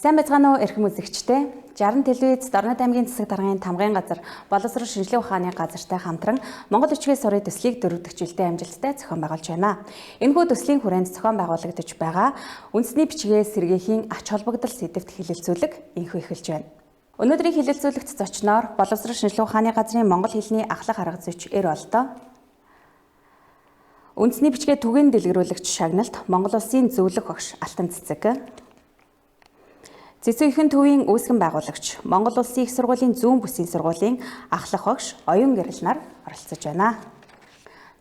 Сайн байцгаана уу эрхэм үзэгчдээ. 60 телевиз Дорнод аймгийн засаг даргын тамгын газар боловсрол шинжилгээ ухааны газартай хамтран Монгол бичгийн сурын төслийг дөрөвдөг жилдээ амжилттай зохион байгуулж байна. Энэхүү төслийн хүрээнд зохион байгуулагдаж байгаа үндэсний бичгээ сэргийхийн ач холбогдол сэдвт хэлэлцүүлэг энхүү эхэлж байна. Өнөөдрийн хэлэлцүүлэгт зочноор боловсрол шинжилгээ ухааны газрын монгол хэлний ахлах арга зүйч Эр Олдоо, үндэсний бичгээ түгээн дэлгэрүүлэгч шагналт Монгол Улсын зөвлөх багш Алтан Цэцэг, Цэцэг ихэнх төвийн үүсгэн байгуулагч Монгол Улсын их сургуулийн зүүн бүсийн сургуулийн ахлах багш Оюун Гэрэл нар оролцож байна.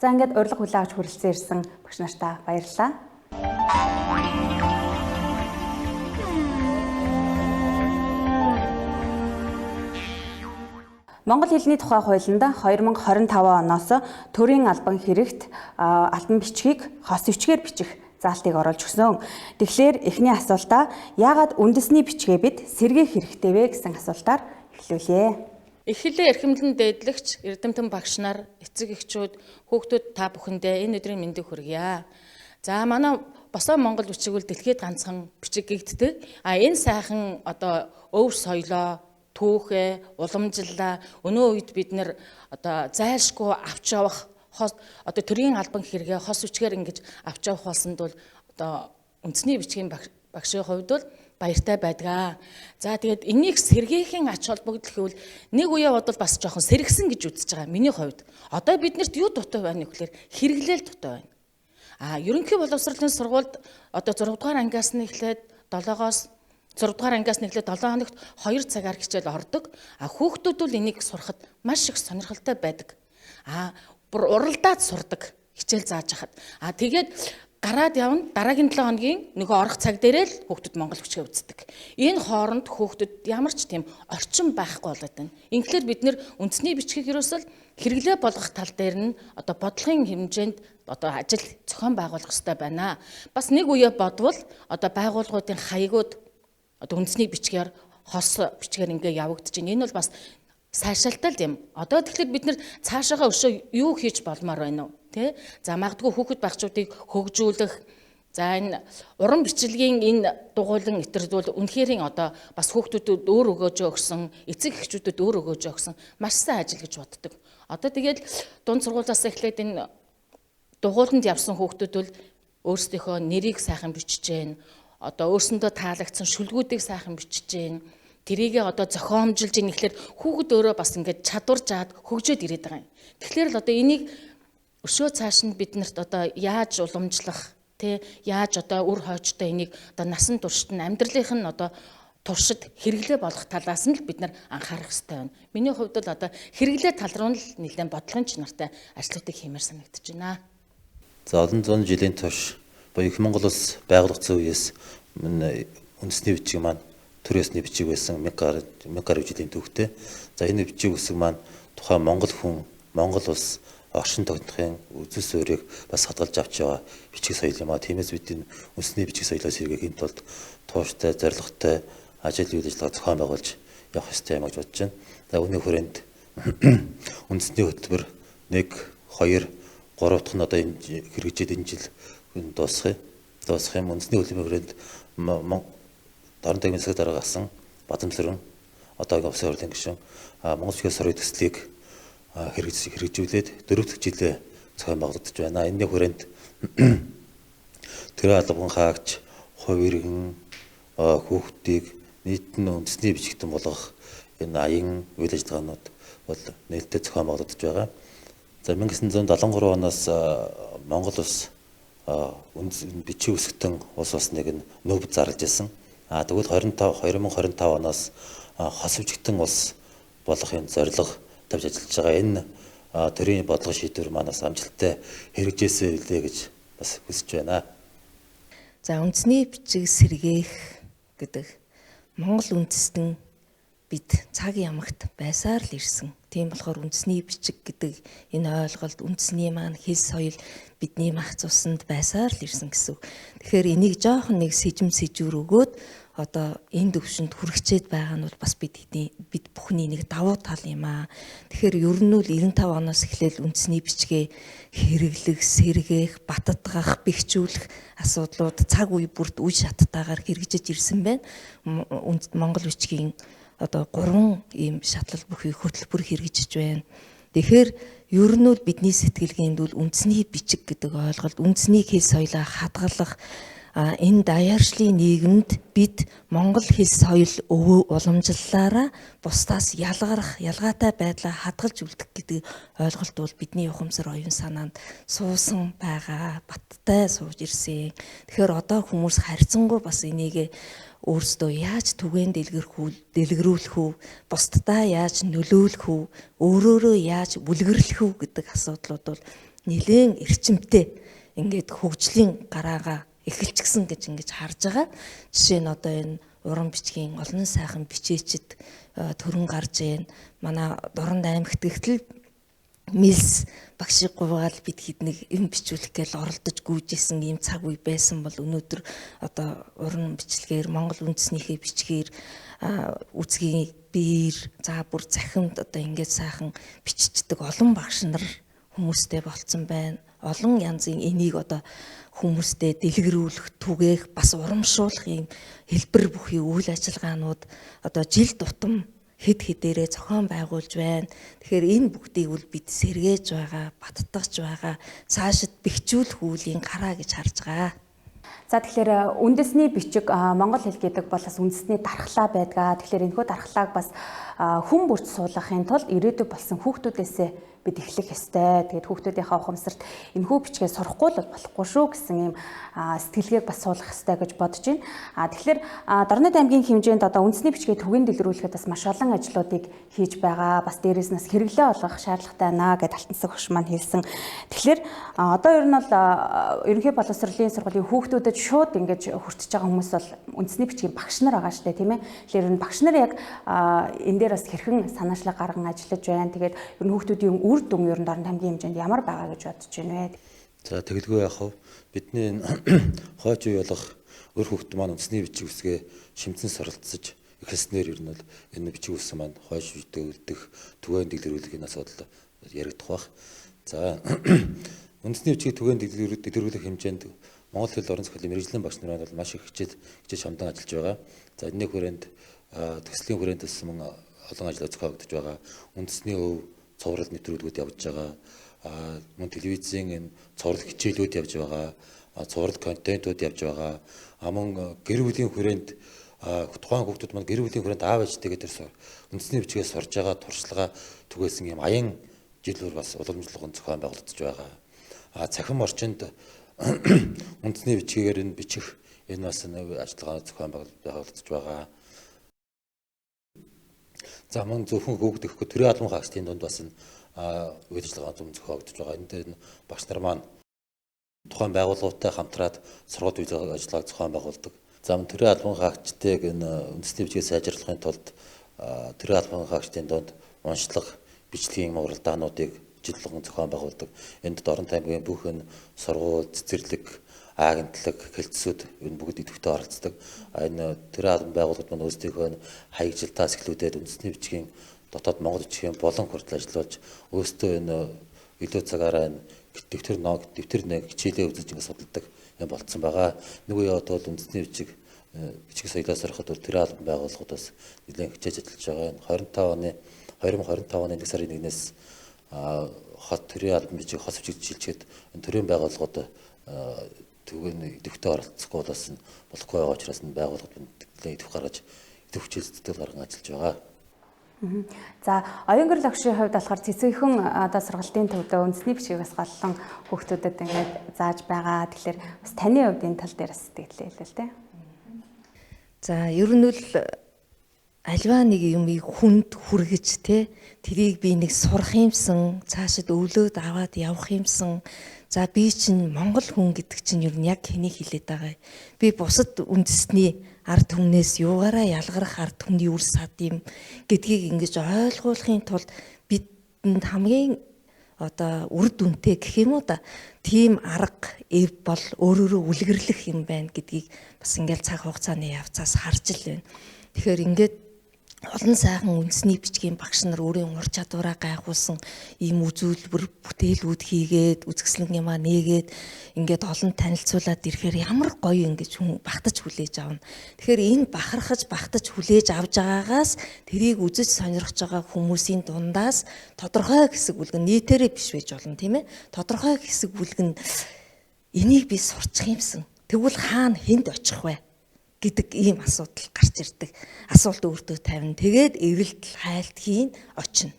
За ингээд урилга хүлээн авч хүрэлцэн ирсэн багш нартаа баярлалаа. Монгол хэлний тухай хуулинд 2025 оноос төрийн албан хэрэгт албан бичгийг хос бичгээр бичих заалтыг оруулж өгсөн. Тэгэхээр эхний асуултаа яагаад үндэсний бичгээ бид сэргээх хэрэгтэй вэ гэсэн асуултаар эхлүүлье. Их хэлээ эрхэмлэн дээдлэгч эрдэмтэн багш нар, эцэг эхчүүд, хүүхдүүд та бүхэндээ энэ өдрийн мэндийг хүргье. За манай босоо монгол бичиг бол дэлхийд ганцхан бичиг гэгддэг. Энэ сайхан өв соёлоо, түүхээ, уламжлалаа өнөө үед бид нэр зайлшгүй авч явах төрийн албан хэрэгээ хос бичгээр ингэж авч явах болсонд бол үндэсний бичгийн багшийн хувьд бол баяртай байдаг. За тэгээд энийг сэргээхийн ач холбогдол гэвэл нэг үе бодвол бас жоохон сэргсэн гэж үзэж байгаа миний хувьд. Одоо биднэрт юу дутуу байна гэхээр хэрэглээл дутуу байна. Ерөнхий боловсролын сургуульд 6 дугаар ангиас нь эхлээд 7-оос 6 дугаар ангиас нь эхлээд 7 хоногт 2 цагаар хичээл ордог. Хүүхдүүд бол энийг сурахад маш их сонирхолтой байдаг. Бүр уралдаад сурдаг хичээл зааж хахад. Тэгээд гараад явна дараагийн 7 хоногийн нөгөө орох цаг дээрээ л хүүхдүүд монгол бичгээ үздэг. Энэ хооронд хүүхдүүд ямар ч тийм орчин байхгүй болоод байна. Инхээр бид нэр үндэсний бичгийг ерөөсөл хэрэглээ болгох тал дээр нь бодлогын хэмжээнд ажил зохион байгуулах хэрэгтэй байна. Бас нэг үе бодвол байгууллагуудын хаягууд үндэсний бичгээр хос бичгээр ингээ явагдаж байна. Энэ бол бас сайшаалтай юм. Тэгэхээр бид нэр цаашаага өшөө юу хийж болмоор байна уу? Тэ? За магадгүй хүүхэд багчуудыг хөгжүүлэх, за энэ уран бичлэгийн энэ дугуйлан итердүүл үнэхэрийн бас хүүхдүүдэд өөр өгөөж өгсөн, эцэг эхчүүдэд өөр өгөөж өгсөн маш сайн ажил гэж боддог. Тэгээд дунд сургуулиас эхлээд энэ дугуйланд явсан хүүхдүүд бол өөрсдийнхөө нэрийг сайхан бичиж гэн, өөрсөндөө таалагдсан шүлгүүдийг сайхан бичиж гэн. Тэрийгээ зохиомжилж ийн гэхэлэр хүүхэд өөрөө бас ингээд чадвар жаад хөгжөөд ирээд байгаа юм. Тэгэхээр л энийг өшөө цааш нь биднэрт яаж уламжлах, яаж үр хойчтой энийг насан туршид нь амьдралынх нь туршид хэрэглээ болох талаас нь л бид нар анхаарах хэрэгтэй байна. Миний хувьд бол хэрэглээ тал руу л нэлээд бодлогын чанартай ажлуудыг хиймээр санагдаж байна. За олон зуун жилийн турш их Монгол улс байгуулагдсан үеэс үндэсний бичиг маань төрөөсний бичиг байсан 1000 гаруй жилийн түүхтэй. За энэ бичиг үсэг маань тухайн монгол хүн, монгол улс оршин тогтнохын үзэл суурийг бас хадгалж авч байгаа бичиг соёл юм аа. Тиймээс бид энэ үндэсний бичиг соёлоо сэргээхийн тулд тууштай, зорилготой ажил үйл ажиллагаа зохион байгуулж явах ёстой юм гэж бодож байна. За үүний хүрээнд үндэсний хөтөлбөр 1, 2, 3 дахь нь энэ хэрэгжээд энэ жил дуусах юм. Үндэсний хөтөлбөрийн хүрээнд Дорнод аймгийн засаг дарга асан Бадамсаран одоогийн улсын хурлын гишүүн Монгол бичгийн сурын төслийг хэрэгжүүлээд дөрөвдөг жилээ зохион байгуулагдаж байна. Энэний хүрээнд тэр албан хаагч, хувь иргэн, хүүхдийг нийт нь үндэсний бичгтэн болгох энэ аян үйл ажиллагаанууд бол нээлттэй зохион байгуулагдаж байгаа. За 1973 оноос Монгол улс бичиг үсгтэн улс болсныг нөөб зарлаж ирсэн. Тэгвэл 2025 оноос хос бичгтэн улс болохын зорилго тавьж ажиллаж байгаа. Энэ төрийн бодлого шийдвэр манаас амжилттай хэрэгжээсэй лээ гэж бас хүсэж байна. За үндэсний бичиг сэргээх гэдэг Монгол үндэстэн бид цаг ямагт байсаар л ирсэн. Тийм болохоор үндэсний бичиг гэдэг энэ ойлголт үндэсний маань хэл соёл бидний мах цуснд байсаар л ирсэн гэсэн үг. Тэгэхээр энийг жоохон нэг сэжим сэжүүр өгөөд одоо энэ төвшөнд хүрэгчээд байгаа нь бол бас бид бүхний нэг давуу тал юм аа. Тэгэхээр ер нь бол 95 оноос эхлээл үндэсний бичгээ хэрэглэх, сэргээх, баттгах, бэхжүүлэх асуудлууд цаг үе бүрт үе шаттайгаар хэрэгжиж ирсэн байна. Монгол бичгийн одоо 3 ийм шатлал бүхий хөтөлбөр хэрэгжиж байна. Тэгэхээр ер нь бол бидний сэтгэлгээнд бол үндэсний бичиг гэдэг ойлголт, үндэсний хэл соёлоо хадгалах энэ даяаршлын нийгэмд бид монгол хэл соёл уламжлалаараа бусдаас ялгаатай байдлаа хадгалж үлдэх гэдэг ойлголт бол бидний ухамсар оюун санаанд суусан байгаа, баттай сууж ирсэн. Тэгэхээр одоо хүмүүс харьцангуй бас энийг өөрсдөө яаж түгээн дэлгэрүүлэх үү, бусдаа яаж нөлөөлөх үү, өөрөөрөө яаж бүлгэрлэх үү гэдэг асуудлууд бол нэлээд эрчимтэй ингээд хөгжлийн гараагаа эхэлчихсэн гэж ингэж харж байгаа. Жишээ нь одоо энэ уран бичгийн олон сайхан бичээчд төрөн гарч ийн. Манай Дорнод аймагт ихтэл мэлс багшиг гувгаал бид хэднийг юм бичүүлэх гээл оролдож гүйжсэн ийм цаг үе байсан бол өнөөдөр одоо уран бичлэгээр Монгол үндэснийхээ бичгээр үзгийн биер за бүр захимд одоо ингээд сайхан биччихдэг олон багш нар хүмүүстэй болцсон байна. Олон янзын энийг одоо хүмүүстэй дэлгэрүүлэх, түгээх, бас урамшуулах юм хэлбэр бүхий үйл ажиллагаанууд одоо жил тутам хэд хэдээрээ зохион байгуулж байна. Тэгэхээр энэ бүгдийг бол бид сэргээж байгаа, баттгаж байгаа, цаашид бэхжүүлэх үеийн гараа гэж харж байгаа. За тэгэхээр үндэсний бичиг монгол хэл гэдэг бол бас үндэсний дархлаа байдгаа. Тэгэхээр энэхүү дархлааг бас хүн бүрт суулгахын тулд ирээдүйг болсон хүүхдүүдээсээ бид эхлэх ёстой. Тэгээд хүүхдүүдийнхээ ухамсарт энэхүү бичгээ сурахгүй л болохгүй шүү гэсэн ийм сэтгэлгээг бас суулгах ёстой гэж бодож байна. Тэгэхээр Дорнод аймгийн хэмжээнд одоо үндэсний бичгээ түгээн дэлгэрүүлэхэд бас маш олон ажлуудыг хийж байгаа. Бас дээрээс нь хэрэглээ олгох шаардлагатай байна гэж Алтан цэг багш маань хэлсэн. Тэгэхээр одоо ер нь бол ерөнхий боловсролын сургуулийн хүүхдүүдэд шууд ингэж хүртэж байгаа хүмүүс бол үндэсний бичгийн багш нар байгаа шүү дээ, тийм ээ. Тэгэхээр энэ багш нар яг энэ дээр бас хэрхэн санаачлаг гарган ажиллаж байна. Тэгээд ер нь хүүхдүүдийн үр дүн ер нь Дорнод аймгийн хэмжээнд ямар байгаа гэж бодож байна вэ? За тэгэлгүй яах вэ? Бидний хойч үе болох өр хүүхд маань үндэсний бичиг үсгээ шимтэн суралцж эхэлснээр ер нь бол энэ бичиг үс маань хойш үедээ үлдэх түгээн дэлгэрүүлэх энэ асуудал яригдах бах. За үндэсний бичгийг түгээн дэлгэрүүлэх хэмжээнд Монгол хэл орон зохиолын мэргэжлийн багш нар бол маш их хичээж шамдан ажиллаж байгаа. За энэний хүрээнд төслийн хүрээнд туссан олон ажил зохиогдож байгаа. Үндэсний өв цоврал нэвтрүүлгүүд явж байгаа. Мөн телевизийн энэ цоврал хичээлүүд явж байгаа. Цоврал контентууд явж байгаа. Мөн гэр бүлийн хүрээнд тухайн хүүхдүүд маань гэр бүлийн хүрээнд аав ээжтэйгээ тэр үндэсний бичгээ сурж байгаа туршлагаа түгээсэн юм аян жилүүр бас уламжлалгын зохион байгуулагдаж байгаа. Цахим орчинд үндэсний бичгээр энэ бичих энэ бас нэг ажиллагаа зохион байгуулагдаж байгаа. За мөн зөвхөн хүүхд гэхгүй төрийн албан хаагчдын дунд бас энэ үйл ажиллагаа зохиогдож байгаа. Энд дээр багш нар маань тухайн байгууллагатай хамтраад сургууль үйл ажиллагааг зохион байгуулдаг. За мөн төрийн албан хаагчдыг энэ үндэсний бичгээ сайжруулахын тулд төрийн албан хаагчдын дунд уншлах, бичлэгийн уралдаануудыг жил болгон зохион байгуулдаг. Энд Дорнод аймгийн бүх энэ сургууль, цэцэрлэг, агентлаг, хэлтсүүд энэ бүгд идэвхтэй оролцдог. Энэ төрийн албан байгууллагууд маань өөрсдийнхөө хаягжилтаас эхлүүлээд үндэсний бичгийн дотоод монгол бичгийн болон хүртэл ажиллаж өөрсдөө энэ илүү цагаараа энэ дэвтэр нэг хичээлээ үзэж ингэ судалдаг юм болцсон байгаа. Нэг үе одоо үндэсний бичиг соёлоо сурахад төрийн албан байгууллагуудаас нэлээд хичээж ажиллаж байгаа. 2025 оны 1 сарын 1-ээс хот төрийн албан бичиг хос бичиг шилжихэд энэ төрийн байгууллагууд түгээн идэвхтэй оролцохгүй бас болохгүй байгаа учраас энэ байгууллагууд нэлээд идэвх гаргаж идэвх хичээл зүтгэл гарган ажиллаж байгаа. За оюун гэрэл багшийн хувьд болохоор цэцэгхэн одоо сургалтын төвдөө үндэсний бичгээс голлон хүүхдүүдэд ингээд зааж байгаа. Тэгэхээр бас таны хувьд энэ тал дээр сэтгэлээ хэлээ л дээ. За ер нь л альва нэг юмыг хүнд хүргэж тэрийг би нэг сурах юмсан, цаашид өвлөөд аваад явах юмсан. За би чинь монгол хүн гэдэг чинь ер нь яг хэнийг хэлээд байгаа юм. Би бусад үндэсний ард түмнээс юугаараа ялгарах ард түмний үр сад юм гэдгийг ингэж ойлгуулахын тулд бидэнд хамгийн одоо үр дүнтэй гэх юм уу да. Тийм арга эв бол өөрөөрөө үлгэрлэх юм байна гэдгийг бас ингээл цаг хугацааны явцаас харж л байна. Тэгэхээр ингээд олон сайхан үндэсний бичгийн багш нар өөрийн ур чадвараа гайхуулсан ийм үзүүлбэр бүтээлүүд хийгээд үзэсгэлэн юмаа нээгээд ингээд олон танилцуулаад ирэхээр ямар гоё ингэж хүн багтаж хүлээж авна. Тэгэхээр энэ бахархаж багтаж хүлээж авж байгаагаас тэрийг үзэж сонирхож байгаа хүмүүсийн дундаас тодорхой хэсэг бүлгэн нийтээрээ биш байж болно тийм ээ. Тодорхой хэсэг бүлгэн энийг би сурчих юмсан. Тэгвэл хаана хэнд очих вэ гэдэг ийм асуудал гарч ирдэг. Асуулт өөртөө тавина. Тэгээд эрэлт хайлт хийн очино.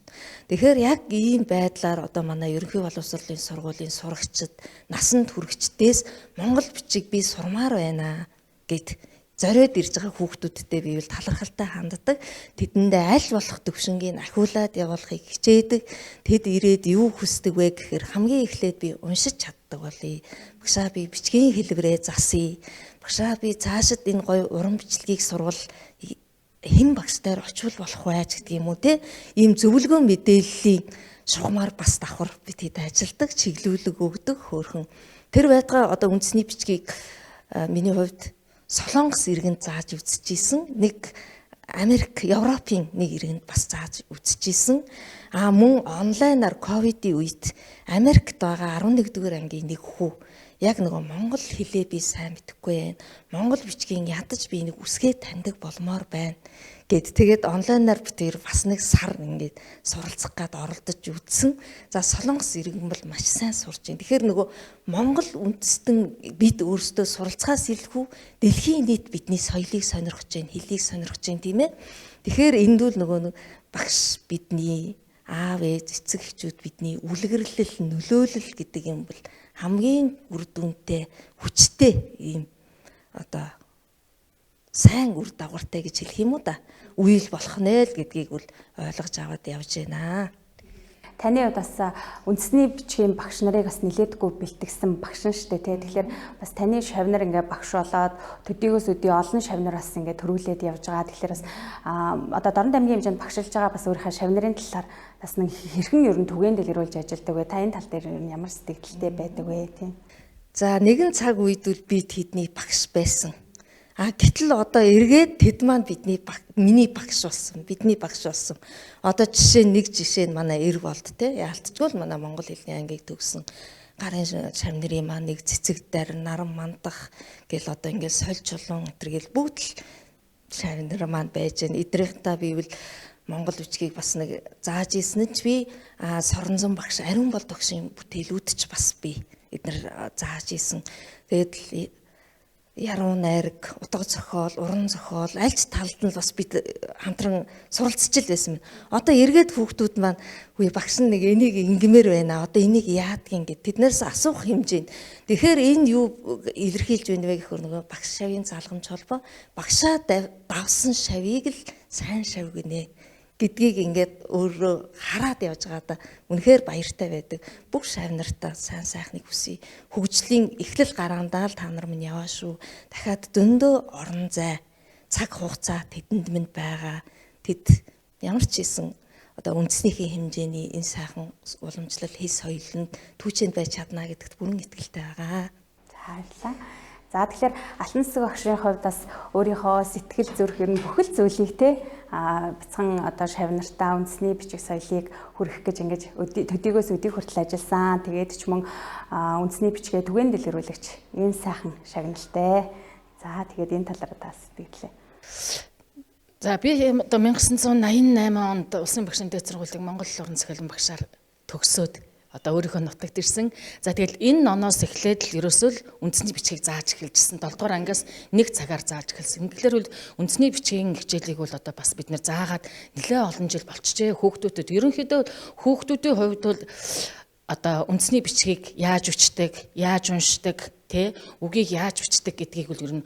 Тэгэхээр яг ийм байдлаар одоо манай ерөнхий боловсролын сургуулийн сурагчид насанд хүрэгчдээс монгол бичиг би сурмаар байна гэд зориод ирж байгаа хүүхдүүдтэй би бол талархалтай ханддаг. Тэдэндээ аль болох төвшингийн ахиулаад явуулахыг хичээдэг. Тэд ирээд юу хүсдэг вэ гэхээр хамгийн эхлээд би уншиж чаддаг болъё. Багшаа би бичгийн хэлбэрээ засъя. Багшаа би цаашид энэ гоё уран бичлэгийг сурвал хэн багштайр очивол болох вэ гэдэг юм уу те. Ийм зөвлөгөө мэдээллийн шугамар бас давхар бид хэд ажилдаг, чиглүүлэг өгдөг хөөрхөн. Тэр байтугай одоо үндэсний бичгийг миний хувьд Солонгос иргэнд зааж үзчихсэн. Нэг Америк, Европын нэг иргэнд бас зааж үзчихсэн. Мөн онлайнаар ковидын үед Америкт байгаа 11-р ангийн нэг хүү яг нөгөө монгол хэлээ би сайн мэдэхгүй байна. Монгол бичгийн ядаж би нэг үсгээ таньдаг болмоор байна гэд тэгээд онлайнаар би тэр бас нэг сар ингээд суралцах гад оролдож үзсэн. За Солонгос иргэн бол маш сайн сурж байна. Тэгэхээр нөгөө монгол үндэстэн бид өөрсдөө суралцахаас илүүхүү дэлхийн нийт бидний соёлыг сонирхож байна, хэлийг сонирхож байна тийм ээ. Тэгэхээр энд бол нөгөө багш бидний аав ээж эцэг эхчүүд бидний үлгэрлэл, нөлөөлөл гэдэг юм бол хамгийн үр дүнтэй, хүчтэй ийм одоо сайн үр дагавартай гэж хэлэх юм уу да. Үйл болох нэ л гэдгийг бол ойлгож аваад явж байна. Таны хувьд бас үндэсний бичгийн багш нарыг бас нилээдгүй бэлтгэсэн багш нь шүү дээ тий. Тэгэхээр бас таны шавнар ингээ багш болоод төдийгөөс өдий олон шавнар бас ингээ төрүүлээд явж байгаа. Тэгэхээр бас одоо Дорнод аймгийн хэмжээнд багшилж байгаа бас өөрийнхөө шавнарын талаар бас нэг хэрхэн ер нь түгээн дэлгэрүүлж ажилладаг вэ? Та энэ тал дээр ямар сэтгэлдтэй байдаг вэ тий? За нэгэн цаг үед бол би тэдний багш байсан. Гэтэл одоо эргээд тэд маань миний багш болсон, бидний багш болсон. Одоо нэг жишээ нь манай Эр болд те яалтчгүй л манай монгол хэлний ангийг төгсөн. Гарын шавнырын маань нэг цэцэг дээр наран мандах гэл одоо ингээд сольж чулуун өтер гэл бүгд л шавнар маань байж гэн. Эдрийнхтаа бивэл монгол бичгийг бас нэг зааж ийсэн нь ч би Соронзон багш Ариун бол тогшийн бүтээлүүд ч бас би эднэр зааж ийсэн. Тэгээд яруу найраг, утга зохиол, уран зохиол аль ч талд нь бас бид хамтран суралцж л байсан. Одоо эргээд хүүхдүүд маань үе багш нэг энийг ингэмээр байна. Одоо энийг яадгийн гэд тэднээс асуух хэмжээнд. Тэгэхээр энэ юу илэрхийлж байна вэ гэхээр нөгөө багш шавийн залгамж холбоо багшаа давсан шавийг л сайн шав гинэ гэдгийг ингээд өөрөө хараад явж байгаа да үнэхээр баяртай байдаг. Бүх шавнартаа сайн сайхныг хүсье. Хөгжлийн эхлэл гаргандаа л та нар минь яваа шүү. Дахиад дөндөө орон зай, цаг хугацаа тэдэнд минь байгаа. Тэд ямар ч хийсэн одоо үндэснийхээ хэмжээний энэ сайхан уламжлал хэл соёлонд түүчэнд байж чадна гэдэгт бүрэн итгэлтэй байгаа. За баярлалаа. За тэгэхээр алтан цэцэг багшийн хувьд бас өөрийнхөө сэтгэл зүрх ер нь бүхэл зүйлийг те бяцхан одоо шавнартаа үндэсний бичиг соёлыг хүргэх гэж ингэж төдийгөөс өдийг хүртэл ажилласан. Тэгээд ч мөн үндэсний бичгээ түгээн дэлгэрүүлэгч ийм сайхан шагналтай. За тэгээд энэ талаараа тас сэтгэлээ. За би одоо 1988 онд Улсын багшийн дээд сургуулийн Монгол уран зохиолын багшаар төгсөөд одоо өөрийнхөө нутагт ирсэн. За тэгэл энэ ноноос эхлээд л ерөөсөө л үндэсний бичгийг зааж эхэлжсэн. 7 дугаар ангиас 1 цагаар зааж эхэлсэн. Тэгэхээр бол үндэсний бичгийн хичээлийг бол одоо бас бид нэр заагаад нэлээ олон жил болчихжээ. Хүүхдүүдэд ерөнхийдөө хүүхдүүдийн хувьд бол одоо үндэсний бичгийг яаж өчтдөг, яаж уншдаг, тэ үгийг яаж өчтдөг гэдгийг бол ер нь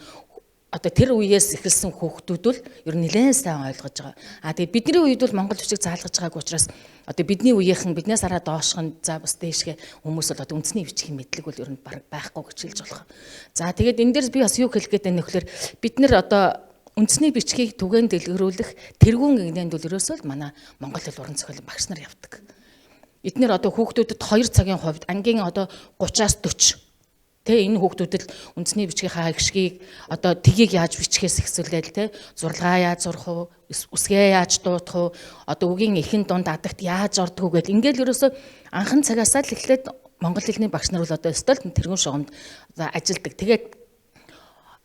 одоо тэр үеэс эхэлсэн хүүхдүүд бол ер нь нэлээд сайн ойлгож байгаа. Тэгээд бидний үед бол монгол бичиг заалгаж байгааг учраас одоо бидний үеийнхэн биднээс хараа доошхон за бас дээшгээ хүмүүс бол одоо үндэсний бичгийн мэдлэг бол ер нь бараг байхгүй гэж хэлж болох. За тэгээд энэ дээр би бас юу хэлэх гээд байна нөхлөөр бид нэр одоо үндэсний бичгийг түгээн дэлгэрүүлэх тэргүүн гинэнд бол ерөөсөө л манай монгол хэл уран зохиолын багш нар явдаг. эднэр одоо хүүхдүүдэд 2 цагийн хувьд ангийн одоо 30-аас 40 тэ энэ хүүхдүүдэд үндэсний бичгийн гიშгийг одоо тгийг яаж бичгээс эхсүүлээл тэ зурлагаа яаж зурах уу, үсгээ яаж дуудах уу, одоо үгийн эхэн дунд адагт яаж ордог уу гэл ингээл ерөөсөө анхан цагаасаа л эхлээд монгол хэлний багш нар бол одоо стол тэргүүн шугамд ажилдаг. Тэгээд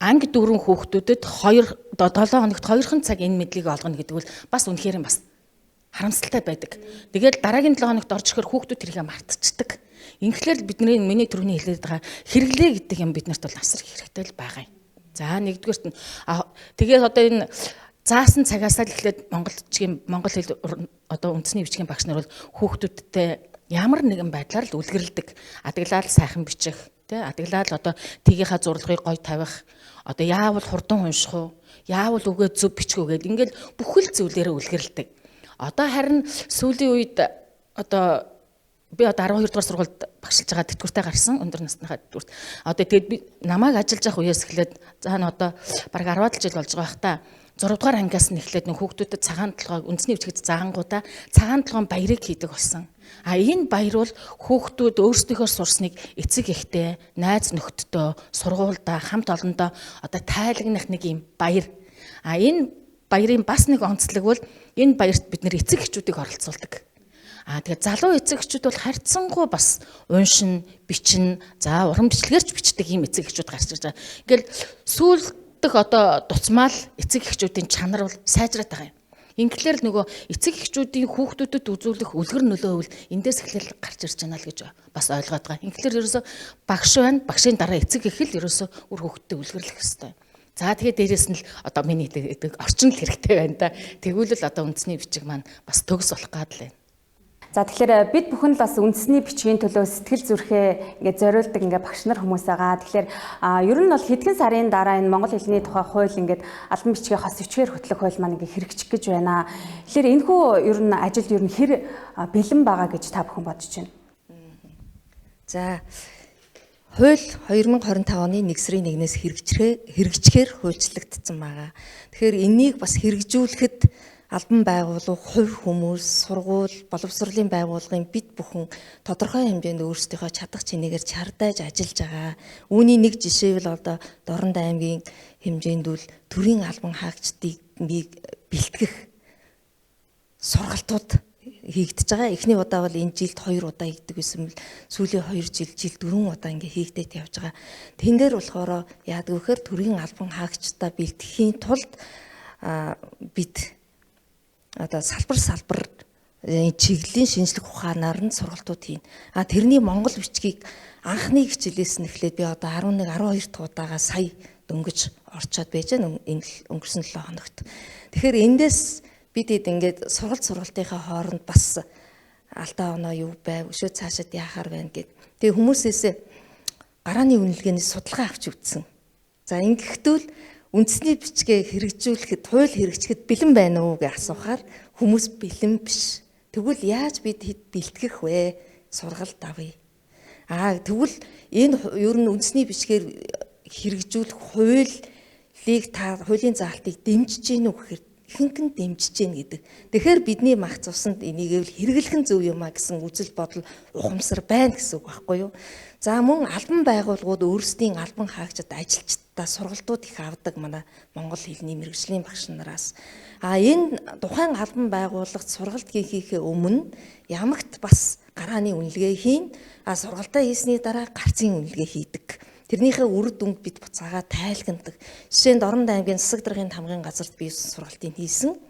анги дөрвөн хүүхдүүдэд 7 хоногт 2хан цаг энэ мэдлийг олгоно гэдэг бол бас үнэхээр бас харамсалтай байдаг. Тэгээд дараагийн 7 хоногт орж ирэхээр хүүхдүүд тэрийг мартчихдаг. Ингээл миний түрүүний хэлээд байгаа хэрэглээ гэдэг юм биднэрт бол асар хэрэгтэй л байгаа юм. За нэгдүгээрт нь тэгээд одоо энэ заасан цагаасаа л эхлээд монгол хэл одоо үндэсний бичгийн багш нар бол хүүхдүүдтэй ямар нэгэн байдлаар л үлгэрлдэг. Адаглал сайхан бичих, тэ адаглал одоо тгийнхаа зурлагыг гой тавих, одоо яавал хурдан унших уу, яавал үгээ зөв бичих үү гэдэг ингээл бүхэл зүйлээрээ үлгэрлдэг. Одоо харин сүүлийн үед одоо би одоо 12 дугаар сургуульд багшилж байгаа тэтгэвртэй гарсан өндөр насныхаа тэтгэврт. Одоо тэгээд би намайг ажиллаж явах үеэс эхлээд заана одоо бараг 10 жил болж байгаа хта 6 дугаар ангиас нь эхлээд нэг хүүхдүүдэд цагаан толгойг үндэсний бичгэд заангуудаа цагаан толгойн баярыг хийдэг болсон. Энэ баяр бол хүүхдүүд өөрсдийнхөө сурсныг эцэг эхтэй, найз нөхдөдөө, сургуульдаа, хамт олондоо одоо тайлагнах нэг юм баяр. Энэ баярын бас нэг онцлог бол энэ баярт бид нэр эцэг эхчүүдийг оролцуулдаг. Тэгээд залуу эцэг эхчүүд бол харьцангуй бас уншин, бичин, за уран бичлэгээрч бичдэг юм эцэг эхчүүд гарч ирж байгаа. Ингээл сүүлдэх одоо дуцмаал эцэг эхчүүдийн чанар бол сайжраад байгаа юм. Ингээр л нөгөө эцэг эхчүүдийн хүүхдүүдэд үзүүлэх үлгэр нөлөө бол эндээс эхлээл гарч ирж байна л гэж бас ойлгоод байгаа. Ингээр ерөөсө багш байна, багшийн дараа эцэг эх л ерөөсө үр хүүхдэд үлгэрлэх ёстой. За тэгээд дээрэс нь л одоо миний орчин л хэрэгтэй байна да. Тэгвэл л одоо үндэсний бичиг маань бас төгс болох гад л байна. За тэгэхээр бид бүхэн л бас үндэсний бичгийн төлөө сэтгэл зүрхээ ингээд зориулдаг ингээд багш нар хүмүүс байгаа. Тэгэхээр ер нь бол хэдхэн сарын дараа энэ монгол хэлний тухай хууль ингээд албан бичгийн хос өвчгээр хөтлөх хууль маань ингээд хэрэгжих гэж байна. Тэгэхээр энэхүү ер нь ажилд ер нь хэр бэлэн байгаа гэж та бүхэн бодож байна. За хууль 2025 оны 1 сарын 1-ээс хэрэгжихээр хуульчлагдсан байгаа. Тэгэхээр энийг бас хэрэгжүүлэхэд албан байгууллага, хувь хүмүүс, сургууль, боловсролын байгууллагын бид бүхэн тодорхой хэмжээнд өөрсдийнхөө чадах чинээгээр чардаж ажиллаж байгаа. Үүний нэг жишээ бол одоо Дорнод аймгийн хэмжээнд бол төрийн албан хаагчдыг бэлтгэх сургалтууд хийгдэж байгаа. Эхний удаа бол энэ жилд 2 удаа хийгдэг байсан бол сүүлийн 2 жилд 4 удаа ингээ хийгдээд явж байгаа. Тэн дээр болохоор яадаг вэхээр төрийн албан хаагчдаа бэлтгэхийн тулд бид одоо салбар чиглэлийн шинжлэх ухаанаар нь сургалтууд хийн. Тэрний монгол бичгийг анхны хичээлээс нь эхлээд би одоо 11 12 дахь удаага сая дөнгөж орчоод байж байна өнгөрсөн 7 хоногт. Тэгэхээр эндээс бид ингээд сургалтынхаа хооронд бас алдаа оноо юу байв, өшөө цаашаад яахаар байна гэд. Тэгээ хүмүүсээс гарааны үнэлгээний судалгаа авч үзсэн. За ингэхдээ үндэсний бичгээ хэрэгжүүлэхэд, хууль хэрэгжихэд бэлэн байна уу гэж асуухаар хүмүүс бэлэн биш. Тэгвэл яаж бид бэлтгэх вэ? Сургалт авъя. Тэгвэл энэ ер нь үндэсний бичгээр хэрэгжүүлэх хуулийн заалтыг дэмжиж гин үү гэхээр ихэнх нь дэмжиж гин гэдэг. Тэгэхээр бидний мах цусанд энийг хэрэглэх нь зөв юм а гэсэн үзэл бодол ухамсар байна гэсэн үг байхгүй юу? За мөн албан байгууллагууд өөрсдийн албан хаагчид ажилчдаа сургалтууд их авдаг манай монгол хэлний мэргэжлийн багш нараас. Энэ тухайн албан байгууллагт сургалт хийхээ өмнө ямагт бас гарааны үнэлгээ хийн. Сургалтаа хийсний дараа гарцын үнэлгээ хийдэг. Тэрнийхээ үр дүнд бид буцаага тайлгнадаг. Жишээ нь Дорнод аймгийн засаг даргын тамгын газарт би сургалтыг хийсэн.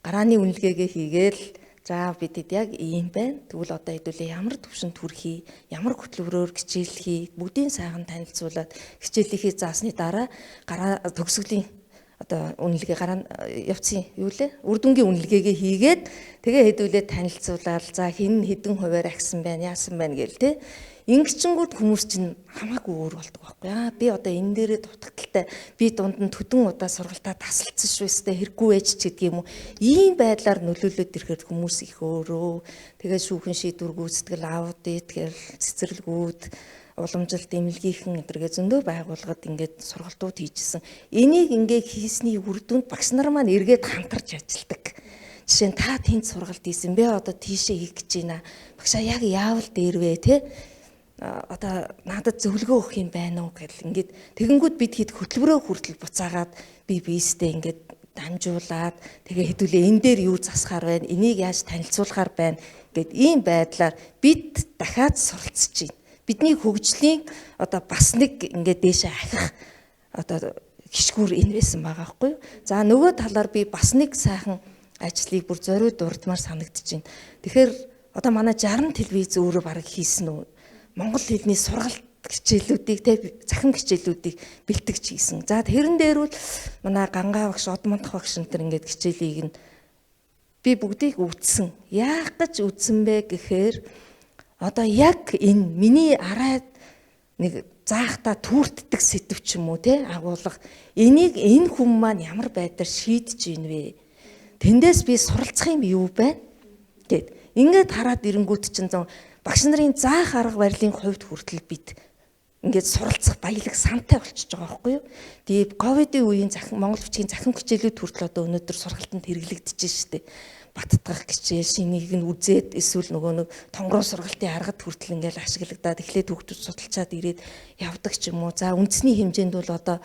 Гарааны үнэлгээгээ хийгээл за бидэд яг ийм байна. Тэгвэл одоо хэдүүлээ ямар төвшөнд хүрэхий, ямар хөтөлбөрөөр хичээлхий, бүгдийн сайхан танилцуулаад хичээлийнхээ заасны дараа гараа төгсгөлийн одоо үнэлгээ гараа явцсан юу лээ? Үр дүнгийн үнэлгээгээ хийгээд тэгээ хэдүүлээ танилцуулаад за хин хэдэн хувиар агсан байна, яасан байна гээл те. Ингэчингүүд хүмүүс чинь хамаагүй өөр болдог байхгүй яа. Би одоо энэ дээрээ дутагдaltaй би дунд нь төдөн удаа сургалтаа тасалдсан шүү өстэй хэрэггүй ээж ч гэдэг юм уу. Ийм байдлаар нөлөөлөд ирэхэд хүмүүс их өөрөө. Тэгээд шүүхэн шийдвэр гүйцэтгэл аудит гэл цэцэрлэгүүд уламжлалт эмнэлгийнхэн өдргээ зөндөө байгууллагад ингээд сургалтууд хийжсэн. Энийг ингээд хийсний үр дүнд багш нар маань эргээд хамтарч ажилладаг. Жишээ нь та тэнд сургалт хийсэн бэ? Одоо тийшээ хийх гэж байна. Багшаа яг яавал дээр вэ те? Одоо надад зөвлөгөө өгөх юм байна уу гэл ингээд тэгэнгүүт бид хэд хөтөлбөрөө хүртэл буцаагаад би биестэй ингээд дамжуулаад тэгээ хэдүүлээ энэ дээр юу засахаар байна, энийг яаж танилцуулахаар байна гэд ийм байдлаар бид дахиад суралцж байна. Бидний хөгжлийн одоо бас нэг ингээд дээшээ ахих одоо гიშгүүр энэ байсан байгаа байхгүй юу. За нөгөө талаар би бас нэг сайхан ажлыг бүр зориуд дурдмаар санагдаж байна. Тэгэхээр одоо манай 60 телевиз өөрөө бараг хийсэн үү? Монгол хэлний сургалт хичээлүүдийг те захин хичээлүүдийг бэлтгэж хийсэн. За тэрэн дээр бол манай Гангаа багш, Одмондох багш энэ ингээд хичээлийг нь би бүгдийг үтсэн. Яах гэж үтсэн бэ гэхээр одоо яг энэ миний арайд нэг заахта түүртдэг сэтв ч юм уу те агуулга энийг энэ хүн маань ямар байдлаар шийдэж ийн вэ? Тэндээс би суралцах юм юу байна? Гэт ингээд хараад ирэнгүүт чинь багш нарын заах арга барилын хувьд хүртэл бид ингээд суралцах баялаг сантай болчихж байгаа байхгүй юу? Тэгээ ковидын үеийн Монгол бичгийн захин хичээлүүд хүртэл одоо өнөөдөр сургалтанд хэрэглэгдэж штэ. Баттгах хичээл шинийг нь үзээд эсвэл нөгөө нэг тонгороо сургалтын аргад хүртэл ингээд ашиглагдаад эхлээд хүүхдүүд судалцаад ирээд явдаг ч юм уу. За үндэсний хэмжээнд бол одоо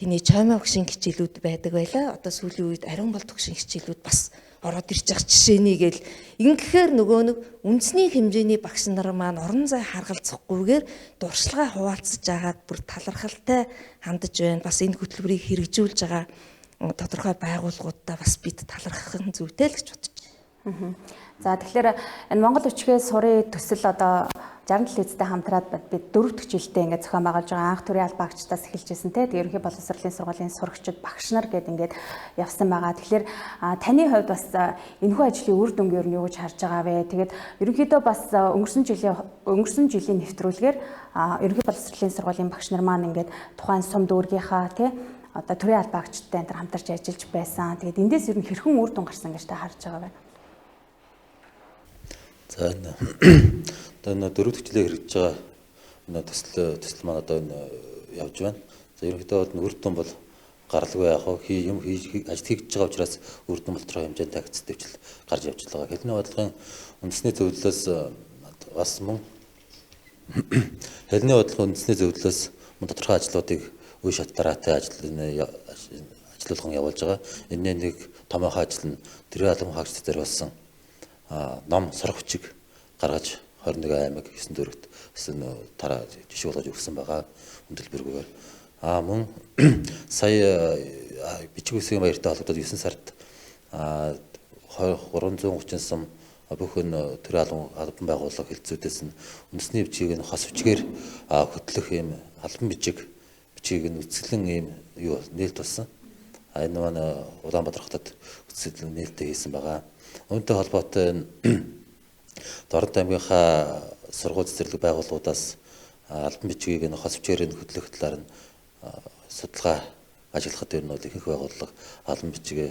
хиний чоймоо багшийн хичээлүүд байдаг байлаа. Одоо сүүлийн үед ариун болд багшийн хичээлүүд бас ороод ирж байгаа жишээний гэл ингэхээр нөгөө нэг үндэсний хэмжээний багш нар маань орон зай харгалзахгүйгээр дуршлагаа хуваалцаж байгааг бүр талархалтай хандаж байна. Бас энэ хөтөлбөрийг хэрэгжүүлж байгаа тодорхой байгууллагуудаа бас бид талархах нь зүйтэй л гэж бодож байна. За тэгэхээр энэ Монгол бичгээ сурын төсөл одоо 60 телевизтэй хамтраад бид 4 дахь жилдээ ингээд зохион байгуулж байгаа анх төрийн албан агчдаас эхэлжсэн те. Тэгээд ерөнхий боловсролын сургуулийн сурагчид багш нар гээд ингээд явсан байгаа. Тэгэхээр таны хувьд бас энэхүү ажлын үр дүнгээр нь юу гэж харж байгаа вэ? Тэгээд ерөнхийдөө бас өнгөрсөн жилийн нэвтрүүлгээр ерөнхий боловсролын сургуулийн багш нар маань ингээд тухайн сум дүүргийнхаа те одоо төрийн албан агчдтай энэ хамтарч ажиллаж байсан. Тэгээд эндээс ер нь хэрхэн үр дүн гарсан гэж та харж байгаа вэ? За энэ дөрөв төчлөө хэрэгжиж байгаа энэ төсөл маань одоо энэ явж байна. За ерөнхийдөө үр дүн бол гаралгүй яг юм ажил хийж байгаа учраас үр дүн болтроо хэмжээнд тагц дэвжил гарч явж байгаа. Хэлний бодлогын үндэсний зөвлөлөөс бас мөн хэлний бодлогын үндэсний зөвлөлөөс мөн тодорхой ажлуудыг үе шат дараатай ажиллуулган явуулж байгаа. Энэний нэг томоохон ажил нь төрийн албан хаагчид дээр болсон ном сурах бичиг гаргаж 21 аймаг 9 дөрөвт тараа жишээ болгож өгсөн байгаа хөтөлбөргүйгээр. Мөн сая бичиг үсгийн баяртай холбогдоод 9 сард 330 сум бүхэн төрийн албан байгууллага хэлтсүүдээс нь үндэсний бичгийг нь хос бичгээр хөтлөх юм албан бичгийг нь үцгэлэн ийм юу нээлт болсон. Энэ маань Улаанбаатар хотод үцгэлэн нээлттэй хийсэн байгаа. Үүнтэй холбоотой Дорнод аймгийнхаа сургууль цэцэрлэг байгууллагуудаас албан бичгийг нь хос бичгээр нь хөтлөх талаар нь судалгаа ажиллахад ер нь бол ихэнх байгууллага албан бичгээ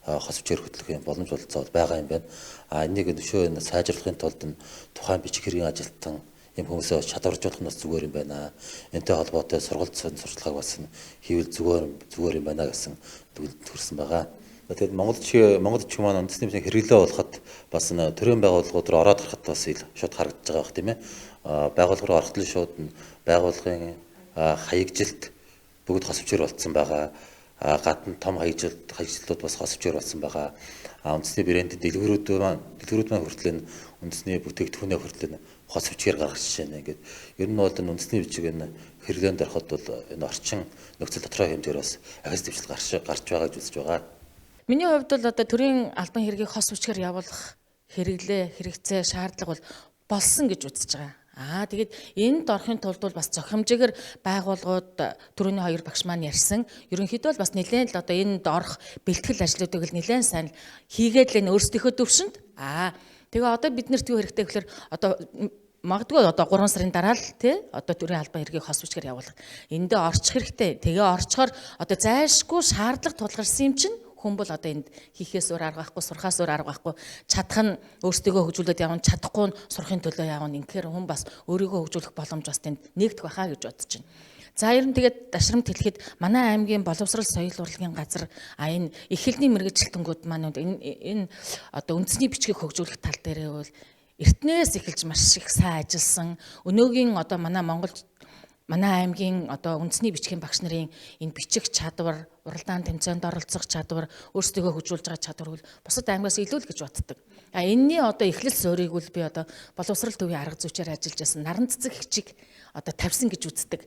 хос бичгээр хөтлөх юм боломж болцоо байгаа юм байна. Энийг нөхөө энэ сайжруулахын тулд нь тухайн бичиг хэргийн ажилтан юм хүмүүсээ чадваржуулах нь зүгээр юм байна. Энтэй холбоотой сургалт сурталчилгааг бас хийвэл зүгээр юм байна гэсэн дүгнэлт төрсэн байгаа. Тэгээд Монгол бичиг маань үндэсний бичиг хэрэглээ болоход бас төрийн байгууллагууд руу ороод харахад бас шууд харагдаж байгаа бох тийм ээ. Байгууллага руу ороход шууд байгууллагын хаягжилт бүгд хос бичгээр болцсон байгаа. Гадна том хаягжилтууд бас хос бичгээр болсон байгаа. Үндэсний брендийн дэлгүүрүүд маань хүртэл үндэсний бүтээгдэхүүнээ хүртэл хос бичгээр гаргах жишээ нэ ингээд ер нь бол энэ үндэсний бичиг энэ хэрэглээнд ороход бол энэ орчин нөхцөл дотроо хэмжээр бас ахис дэвшил гарч байгаа гэж үзэж байгаа. Миний хувьд бол одоо төрийн албан хэргийг хос бичгээр явуулах хэрэгцээ шаардлага бол болсон гэж үзэж байгаа. Тэгээд энд орохын тулд бол бас зохимжээр байгууллагууд түрүүний хоёр багш маань ярьсан. Ерөнхийдөө бол бас нэлээд л одоо энд орох бэлтгэл ажлуудыг л нэлээд сайн хийгээд л энэ өөрсдийнхөө төвшөнд. Тэгээ одоо бид нарт юу хэрэгтэй гэхээр одоо магадгүй одоо 3 сарын дараа л тий одоо төрийн албан хэргийг хос бичгээр явуулах. Эндээ орчих хэрэгтэй. Тэгээ орчхоор одоо зайлшгүй шаардлага тулгарсан юм чинь хүн бол одоо энд хийхээс өөр арга байхгүй, сурахаас өөр арга байхгүй, чадах нь өөрсдөө хөгжүүлээд явна, чадахгүй нь сурахын төлөө явна. Инхээр хүн бас өөрийгөө хөгжүүлэх боломж бас тэнд нэгдэх байхаа гэж бодож байна. За ер нь тэгээд дашрамт хэлэхэд манай аймгийн боловсрол соёл урлагийн газар энэ их хэлний мэргэжилтэнгүүд маань энэ одоо үндэсний бичгийг хөгжүүлэх тал дээрээ бол эртнээс эхэлж маш их сайн ажилласан. Өнөөгийн одоо манай аймгийн одоо үндэсний бичгийн багш нарын энэ бичих чадвар, уралдаан тэмцээнд оролцох чадвар, өөрсдөө хөгжүүлж байгаа чадвар бол бусад аймгаас илүү л гэж боддог. Энэний одоо эхлэл суурийг бол би одоо боловсрол төвийн арга зүйчээр ажиллаж байсан наран цэцэг хичиг одоо тавьсан гэж үздэг.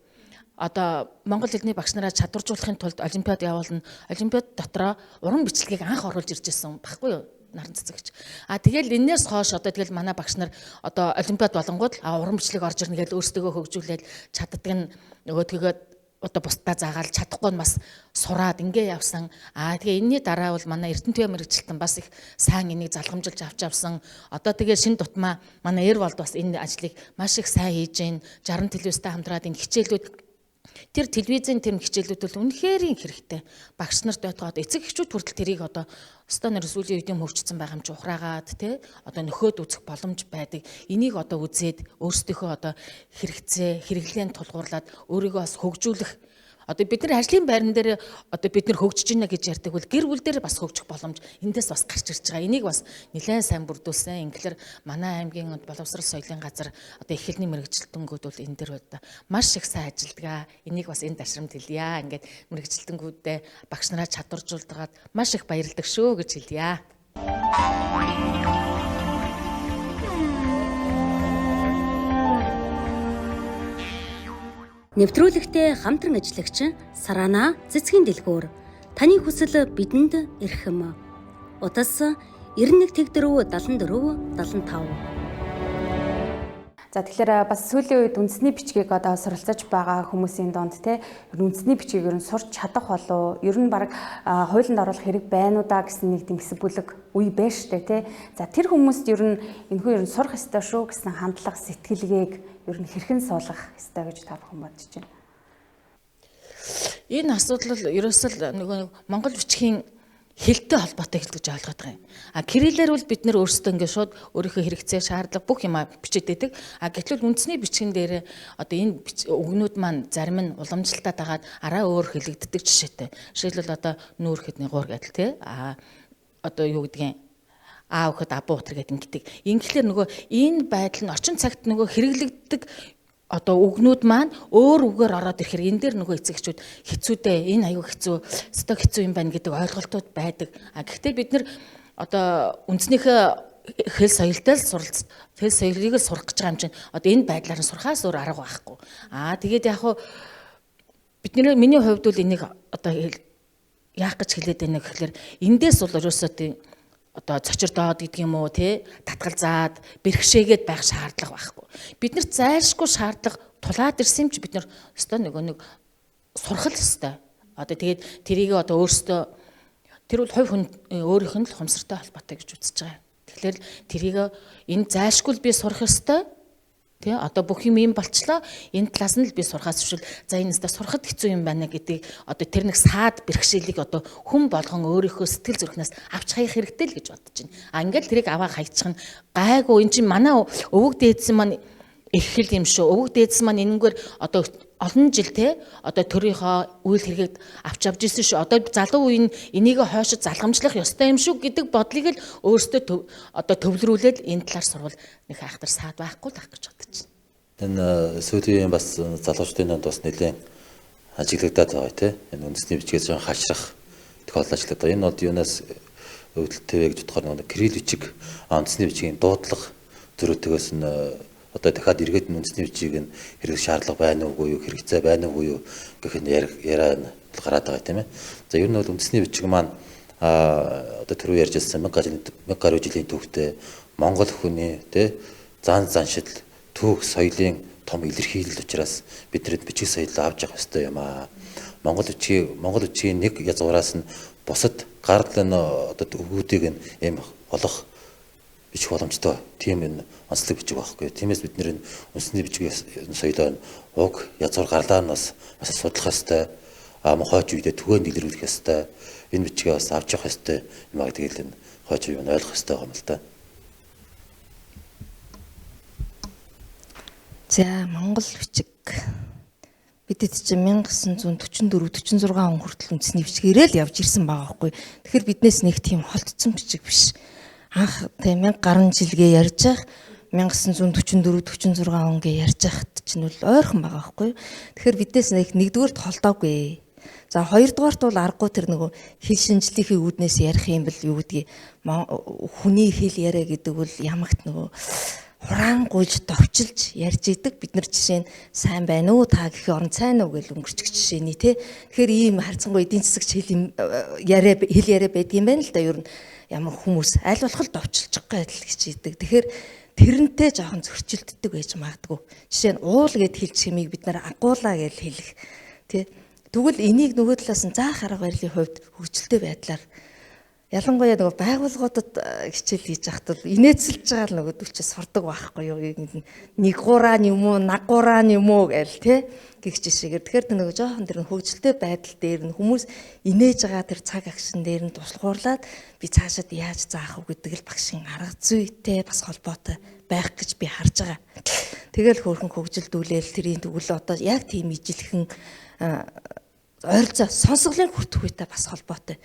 Одоо монгол хэлний багш нараа чадваржуулахын тулд олимпиад явуулна. Олимпиад дотроо уран бичлэгийг анх оруулж ирж байсан баггүй юу? Наран цэцэгч. Тэгэл энээс хойш одоо тэгэл манай багш нар одоо олимпиад болонгууд уран бичлэг орж ирнэ гэж өөрсдөө хөгжүүлээд чаддаг нь нөгөө тэгээд одоо бусдаа заагаал чадахгүй нь бас сураад ингээ явсан. Тэгээ энэний дараа бол манай Эрдэнэтийн мэргэжилтэн бас их сайн энийг залгамжилж авч явсан. Одоо тэгээ шин дутмаа манай Эр болд бас энэ ажлыг маш их сайн хийж гин. 60 телевизтэй хамтраад энэ хичээлүүд тэр телевизийн тэр хичээлүүд бол үнэхээр хэрэгтэй. Багш нарт байтугай эцэг эхчүүд хүртэл тэрийг одоо өстой нэр сүүлийн үед юм хөгжсөн байгаа юм чи ухраагаад тий одоо нөхөд үзэх боломж байдаг. Энийг одоо үзээд өөрсдийнхөө одоо хэрэглээнд тулгуурлаад өөрийгөө бас хөгжүүлэх. Одоо бид нар ажлын байран дээр одоо бид нар хөгжиж гинэ гэж ярьдаг бол гэр бүл дээр бас хөгжих боломж эндээс бас гарч ирж байгаа. Энийг бас нэлээд сайн бүрдүүлсэн. Инглэр манай аймгийн боловсрол соёлын газар одоо их хэлний мэргэжилтэнгүүд бол энэ дээр маш их сайн ажилдгаа. Энийг бас энэ дашрамд хэлье. Ингээд мэргэжилтэнгүүдээ багш нараа чадваржуулдаг маш их баярлдаг шүү гэж хэлье. Нэвтрүүлэгтээ хамтран ажиллагч Сарана Цэцгийн дэлгүүр таны хүсэл бидэнд эрхэм. Утас 91 тэгдэрүү 74 75. За тэгэхээр бас сүүлийн үед үндэсний бичгийг одоо суралцаж байгаа хүмүүсийн донд те үндэсний бичгийг ер нь сурч чадах болов ер нь баг хуулинд оруулах хэрэг байна уу да гэсэн нэг тийм хэсбүлэг үе байж штэ те. За тэр хүмүүст ер нь энэхүү ер нь сурах ёстой шүү гэсэн хандлага сэтгэлгээг ер нь хэрхэн суулгах ёстой гэж та бүхэн бодож байна. Энэ асуудал бол ерөөсөө нөгөө монгол бичгийн хэлтэй холбоотой хэл гэж ойлгоод байгаа юм. Кириллээр бол бид нэр өөрсдөө ингээд шууд өөрийнхөө хэрэгцээ шаардлага бүх юм бичиж өгдөг. Гэтэл үндэсний бичгэн дээр одоо энэ үгнүүд маань зарим нь уламжлалтад агаад араа өөр хэлэгддэг жишээтэй. Жишээлбэл одоо нүүр хэдний гуур гэдэл те. Одоо юу гэдгийг аав гэхэд абуу утар гэдэг ингэдэг. Инглихээр нөгөө энэ байдал нь орчин цагт нөгөө хэрэглэгддэг одоо үгнүүд маань өөр үгээр ороод ирэхээр энэ дээр нөгөө эцэгчүүд хэцүүдээ энэ аюу хэцүү, өстой хэцүү юм байна гэдэг ойлголтууд байдаг. Гэхдээ бид нэр одоо үндснийхээ хэл соёлтой л хэл соёлыг л сурах гэж байгаа юм чинь одоо энэ байдлаар нь сурхаас өөр арга байхгүй. Тэгээд яг хуу миний хувьд бол энийг одоо яах гэж хэлээд байна гэхээр эндээс бол ерөөсөө тийм одоо цочир доод гэдэг юм уу те татгал заад бэрхшээгээд байх шаардлага байхгүй. Бид нар зайлшгүй шаардлага тулаад ирсэн юм чи бид нар өстой нэг сурах л өстой. Одоо тэгээд тэрийг одоо өөрсдөө тэр бол хувь хүн өөрийнх нь л хумсартай холбоотой гэж үзэж байгаа. Тэгэхээр тэрийг энэ зайлшгүй би сурах өстой. Тэ одоо бүх юм болчлоо энэ талаас нь л би сурахаас зөвшөөрөл за энэ нэстэ сурахад хэцүү юм байна гэдэг одоо тэр нэг саад бэрхшээлийг одоо хүн болгон өөрийнхөө сэтгэл зүрхнээс авч хаях хэрэгтэй л гэж бодож байна. Ингээл тэрийг аваа хайчих нь гайгүй эн чинь манай өвөг дээдсэн маань их хэл юм шүү. Өвөг дээдсэн маань энэнгээр одоо олон жил те одоо төрийнхөө үйл хэргийг авч авч ирсэн шүү. Одоо залуу үеийн энийг хойшод залгамжлах ёстой юм шүү гэдэг бодлыг л өөрсдөө одоо төвлөрүүлээд энэ талаар сурвал нэг айхтар саад байхгүй л ах гэж бодож байна. Энэ сүүлийн бас залуучдын донд бас нэлээд ажиглагдаад байгаа те. Энэ үндэсний бичгээс жоон хашрах тохиолдол ажилладаг. Энэ бол юунаас өвдөлттэй вэ гэж бодохоор нэг кирилл бичиг үндэсний бичгийн дуудлага зөрүүтгөөс нь одоо дахиад эргээд үндэсний бичгийг нь хэрэг шаардлага байна уугүй юу хэрэгцээ байна уугүй юу гэх нь яриа гараад байгаа тийм ээ. За ер нь бол үндэсний бичиг маань одоо түрүү ярьжсэн 1000 гаруй жилийн түүхтэй монгол хүний тий заншил түүх соёлын том илэрхийлэл учраас бидэнд бичиг соёлоо авч явах ёстой юм аа. Монгол бичгийн нэг язгуураас нь бусад гардал нь одоо өгүүдийг нь юм олох бичих боломжтой тийм энэ онцлог бичиг байхгүй. Тиймээс бид нэр үндэсний бичгийн соёлоо уг язгуур гарлаа нь бас судлах ёстой. Хойч үедээ түгээн дэлгэрүүлэх ёстой. Энэ бичгээ бас авч явах ёстой юм аа гэдэг л энэ хойч үеийг ойлгох ёстой юм л да. За Монгол бичиг Бидэд чинь 1944-46 он хүртэл үндэсний бичгээрээ л явж ирсэн байгаа байхгүй. Тэгэхээр биднээс нэг тийм холдсон бичиг биш. Анх тийм 1000 гаруй жилгээ ярьж байгаа 1944-46 онгээ ярьж байхад чинь бол ойрхон байгаа байхгүй. Тэгэхээр биднээс нэгдүгээрт холдоогүй. За хоёрдугаарт бол аргагүй тэр нөгөө хэл шинжлэхийн үүднээс ярих юм бэл юу гэдгийг хүний хэл яриа гэдэг бол ямагт нөгөө хураан гуйж довчилж ярьж идэг. Бид нар жишээ нь сайн байна уу та гэхээ орон сайн уу гэж өнгөрчих жишээний тий. Тэгэхээр ийм харьцангуй эдийн засагч хэл яриа байдаг юм байна л да. Ер нь ямар хүмүүс аль болох довчилж байгаа адил гэж идэг. Тэгэхээр тэрнтэй жоохон зөрчилддөг байж магадгүй. Жишээ нь уул гэд хэлж хэмийг бид нар агуулаа гэж хэлэх тий. Тэгвэл энийг нөгөө талаас нь заах арга барилын хувьд хөгжилтэй байдлаар ялангуяа нөгөө байгууллагуудад хичээл хийж байхад инээцэлж байгаа л нөгөө төвчөө сурдаг байхгүй юу? Нэг гурaan юм уу, наг гурaan юм уу гээл тий гихч шигээр. Тэгэхээр тэр нөгөө жоохон тэр хөгжилтэй байдал дээр нь хүмүүс инээж байгаа тэр цаг агшин дээр нь туслахуурлаад би цаашаад яаж заах вэ гэдэг л багшийн арга зүйтэй бас холбоотой байх гэж би харж байгаа. Тэгэл хөөрхөн хөгжилдүүлээл тэрийн тэгвэл одоо яг тийм ижилхэн ойролцоо сонсголын хүртэх үетэй бас холбоотой.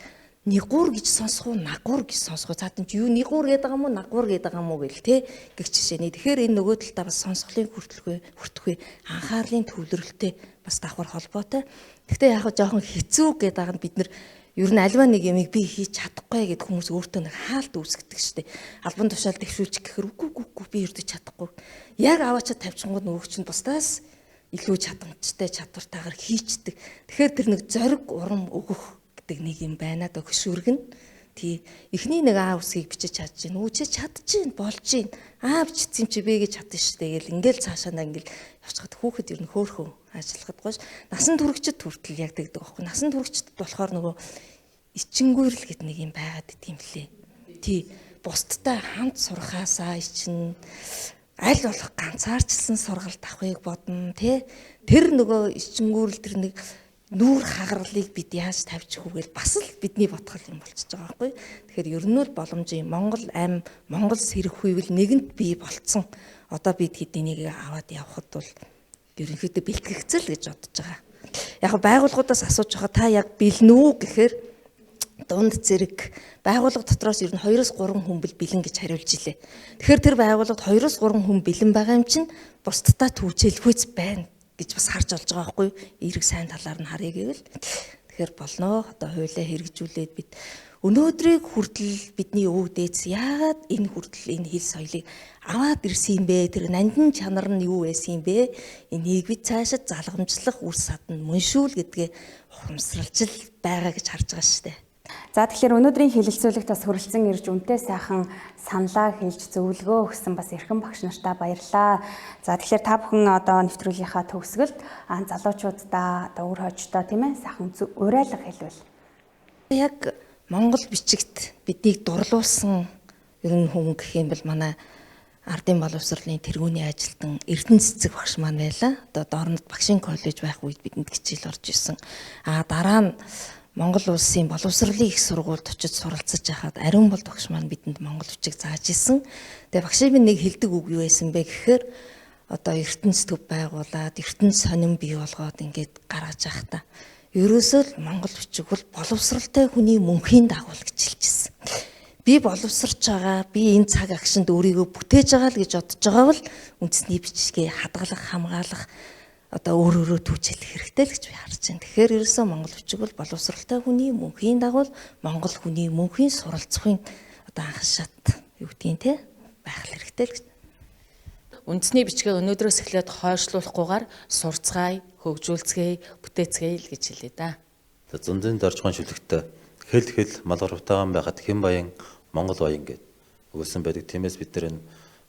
Нигуур гэж сонсох уу, нагуур гэж сонсох уу? Цаатан чи юу нигуур гэдэг юм уу, нагуур гэдэг юм уу гэл те гэх жишээний. Тэгэхээр энэ нөгөө талдаа бас сонсголын хүртэх үе анхаарлын төвлөрөлттэй бас давхар холбоотой. Гэхдээ яг жоохон хэцүү гэдэг байгаа нь бид нар ер нь альва нэг юмыг би хийж чадахгүй гэдэг хүмүүс өөртөө нэг хаалт үүсгдэг штеп. Албан тушаал дэвшүүлчих гэхээр үгүй би ердөө чадахгүй. Яг аваачаа тавьчихгууд нөгөөч нь бусдаас илүү чадамжтай чадвартайгаар хийчдэг. Тэгэхээр тэр нэг зориг урам өгөх гэдэг нэг юм байна да хөшүүргэн. Тий эхний нэг А үсгийг бичиж чадж гин. Үчиж чадчихин болж гин. А бичсэн юм чи бэ гэж чадна штэ гэл ингээл цаашаа ингээл явчихад хүүхэд ер нь хөөхөн ажиллахад гош. Насан туршид хүртэл яг тэгдэг байхгүй. Насан туршид болохоор нөгөө ичингүүрэл гэдэг нэг юм байгаад идэм лээ. Тий бусдтай хамт сурахаасаа ичин аль болох ганцаарчилсан сургалт авахыг бодно тий. Тэр нөгөө ичингүүрэл тэр нэг нүүр хагаргалыг бид яаж тавьчих вэ гэж бас л бидний бодгол юм болчихж байгаа байхгүй. Тэгэхээр ер нь л боломжийн Монгол ам, Монгол сэрэх үйл нэгэнт бий болцсон. Одоо бид хэдийнийг аваад явхад бол ерөнхийдөө бэлтгэгцэл гэж бодож байгаа. Яг байгууллагуудаас асууж байгаа та яг бэлэн үү гэхээр дунд зэрэг байгууллага дотроос ер нь 2-3 хүн бэлэн гэж хариулж илээ. Тэгэхээр тэр байгууллагад 2-3 хүн бэлэн байгаа юм чинь бусдтай түүжээлхүйц байна гэж бас харж олж байгаа байхгүй юу? Эерэг сайн талаар нь харъя гэвэл. Тэгэхээр болноо. Одоо хуулиа хэрэгжүүлээд бид өнөөдрийг хүртэл бидний өвөг дээдс яагаад энэ хүртэл энэ хэл соёлыг аваад ирсэн юм бэ? Тэр нандин чанар нь юу байсан юм бэ? Энийг бид цаашаа залгамжлах үр садан мөншүүл гэдгээ ухамсарлж байгаа гэж харж байгаа шүү дээ. За тэгэхээр өнөөдрийн хэлэлцүүлэгт бас хүрэлцэн ирж үнтэй сайхан саналаа хэлж зөвлөгөө өгсөн бас эрхэм багш нартаа баярлалаа. За тэгэхээр та бүхэн одоо нэвтрүүлгийнхаа төгсгөлд залуучуудаа одоо өөр хойчтой тийм ээ сайхан уриалга хэлвэл. Яг Монгол бичигт биднийг дурлуулсан ер нь хүн гэх юм бол манай ардын боловсролын тэргүүний ажилтан Эрдэнэ цэцэг багш маань байлаа. Одоо доорнод багшийн коллеж байх үед бидэнд хичээл орж ирсэн. Дараа нь Монгол улсын боловсролын их сургуульд очиж суралцаж байхад ариун бол багш маань бидэнд монгол бичиг зааж исэн. Тэгээ багшийн нэг хэлдэг үг юу байсан бэ гэхээр одоо ертөнц төв байгуулад ертөнц сонин бий болгоод ингээд гаргаж явах та. Ерөөсөө л монгол бичиг бол боловсролтой хүний мөнхийн дагуул гэж хэлжсэн. Би боловсрч байгаа, би энэ цаг агшинд өөрийгөө бүтээж байгаа л гэж бодож байгаа бол үндэсний бичгээ хадгалах, хамгаалах одоо өөрөөрөө түүжүүлэх хэрэгтэй л гэж би харж байна. Тэгэхээр ерөөсөө монгол бичиг бол боловсралтай хүний мөнхийн дагуул монгол хүний мөнхийн суралцахын одоо анх шат юу гэдгийг те байх хэрэгтэй л гэж. Үндэсний бичгээ өнөөдрөөс эхлээд хойшлуулахгүйгээр сурцгаая, хөгжүүлцгээе, бүтээцгээе л гэж хэлээ да. Зундын доржгон шүлэгтээ хэл мал гарвтайгаан байхад хэн баян монгол баян гэд өгүүлсэн байдаг. Тиймээс бид нар энэ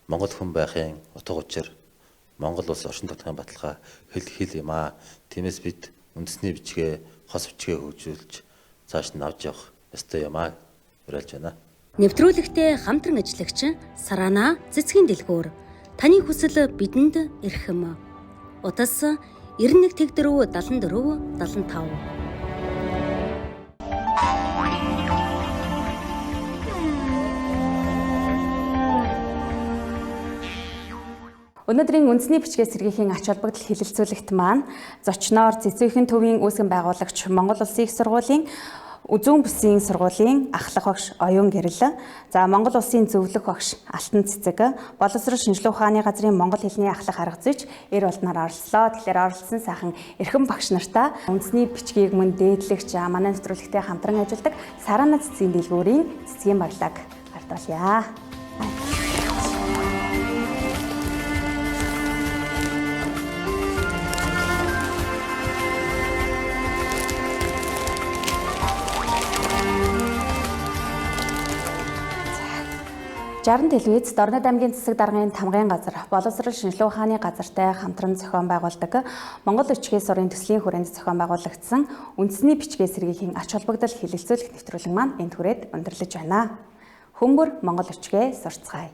монгол хүн байхын утга учир Монгол улс орчин тогтнохын баталгаа хэл юм аа. Тиймээс бид үндэсний бичгээ, хос бичгээ хөгжүүлж цааш нь авч явах ёстой юм аа. Уриалж байна. Нэвтрүүлэгтээ хамтран ажиллагч Сарана Цэцгийн дэлгүүр таны хүсэл бидэнд эрхэм. Утас 91 тэгдэрүү 74 75. Өнөөдрийн үндэсний бичгээ сэргийхийн ач холбогдол хэлэлцүүлэгт маань зочноор Цэцүүхэн төвийн үүсгэн байгуулагч Монгол Улсын их сургуулийн Үзүүн бүсийн сургуулийн ахлах багш Оюун Гэрэл, за Монгол Улсын зөвлөх багш Алтан Цэцэг, боловсрол шинжилгээ ухааны газрын монгол хэлний ахлах арга зүйч эр болноор оролцлоо. Тэгэхээр оролцсон сайхан эрхэм багш нартаа үндэсний бичгийг мөн дээдлэгч манай нэвтрүүлэгтэй хамтран ажилладаг Сарана цэцгийн дэлгүүрийн цэцгийн баялаг гартуулъя. Жаран телевиз Дорнод аймгийн Цэцэг даргын тамгын газар боловсрол шинжилгээ ухааны газартай хамтран зохион байгуулдаг Монгол бичгийн сурын төслийн хүрээнд зохион байгуулагдсан үндэсний бичгээ сэргийхийн ач холбогдол хэлэлцүүлэх нэвтрүүлэг маань энд хүрээд өндөрлөж байна. Хүмүүр Монгол бичгээ сурцгаая.